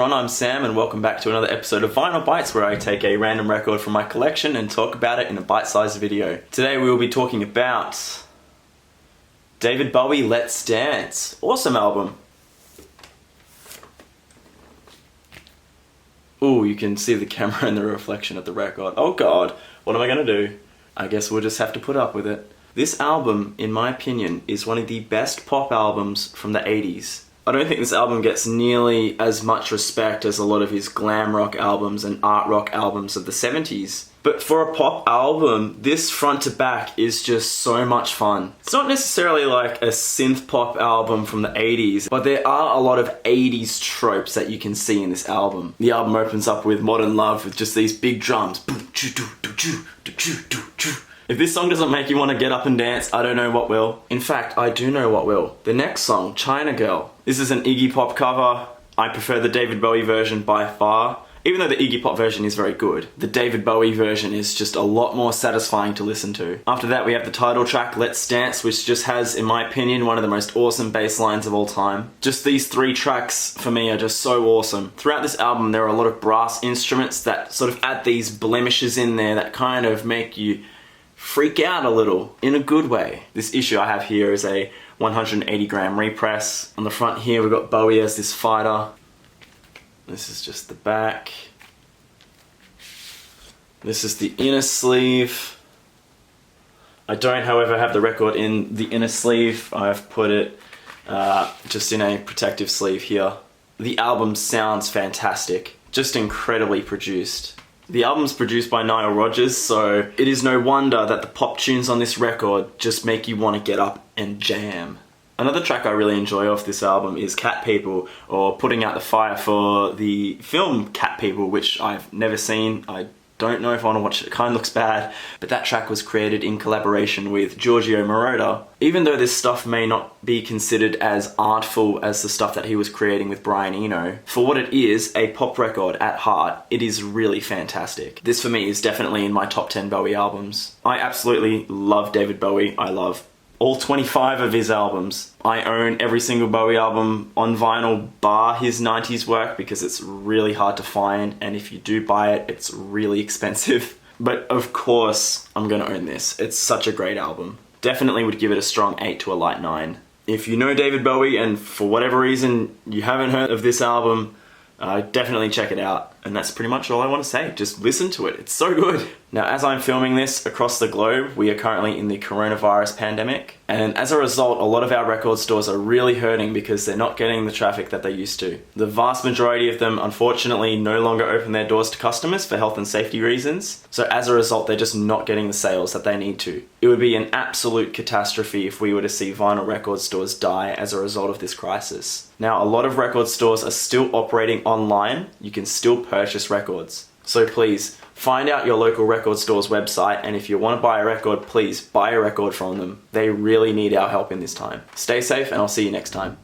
everyone, I'm Sam and welcome back to another episode of Vinyl Bites, where I take a random record from my collection and talk about it in a bite-sized video. Today we will be talking about David Bowie, Let's Dance. Awesome album. Ooh, you can see the camera and the reflection of the record. Oh god, what am I gonna do? I guess we'll just have to put up with it. This album, in my opinion, is one of the best pop albums from the 80s. I don't think this album gets nearly as much respect as a lot of his glam rock albums and art rock albums of the 70s. But for a pop album, this front to back is just so much fun. It's not necessarily like a synth pop album from the 80s, but there are a lot of 80s tropes that you can see in this album. The album opens up with Modern Love with just these big drums. If this song doesn't make you want to get up and dance, I don't know what will. In fact, I do know what will. The next song, China Girl. This is an Iggy Pop cover. I prefer the David Bowie version by far. Even though the Iggy Pop version is very good, the David Bowie version is just a lot more satisfying to listen to. After that we have the title track, Let's Dance, which just has, in my opinion, one of the most awesome bass lines of all time. Just these three tracks, for me, are just so awesome. Throughout this album there are a lot of brass instruments that sort of add these blemishes in there that kind of make you freak out a little, in a good way. This issue I have here is a 180 gram repress. On the front here we've got Bowie as this fighter. This is just the back. This is the inner sleeve. I don't, however, have the record in the inner sleeve. I've put it just in a protective sleeve here. The album sounds fantastic, just incredibly produced. The album's produced by Nile Rodgers, so it is no wonder that the pop tunes on this record just make you want to get up and jam. Another track I really enjoy off this album is Cat People, or Putting Out the Fire for the film Cat People, which I've never seen. I don't know if I want to watch it, it kind of looks bad, but that track was created in collaboration with Giorgio Moroder. Even though this stuff may not be considered as artful as the stuff that he was creating with Brian Eno, for what it is, a pop record at heart, it is really fantastic. This for me is definitely in my top 10 Bowie albums. I absolutely love David Bowie. I love all 25 of his albums. I own every single Bowie album on vinyl bar his 90s work because it's really hard to find, and if you do buy it, it's really expensive. But of course, I'm gonna own this. It's such a great album. Definitely would give it a strong 8 to a light 9. If you know David Bowie and for whatever reason you haven't heard of this album, definitely check it out. And that's pretty much all I want to say. Just listen to it. It's so good. Now, as I'm filming this across the globe, we are currently in the coronavirus pandemic. And as a result, a lot of our record stores are really hurting because they're not getting the traffic that they used to. The vast majority of them, unfortunately, no longer open their doors to customers for health and safety reasons. So as a result, they're just not getting the sales that they need to. It would be an absolute catastrophe if we were to see vinyl record stores die as a result of this crisis. Now, a lot of record stores are still operating online. You can still purchase records. So please, find out your local record store's website, and if you want to buy a record, please buy a record from them. They really need our help in this time. Stay safe, and I'll see you next time.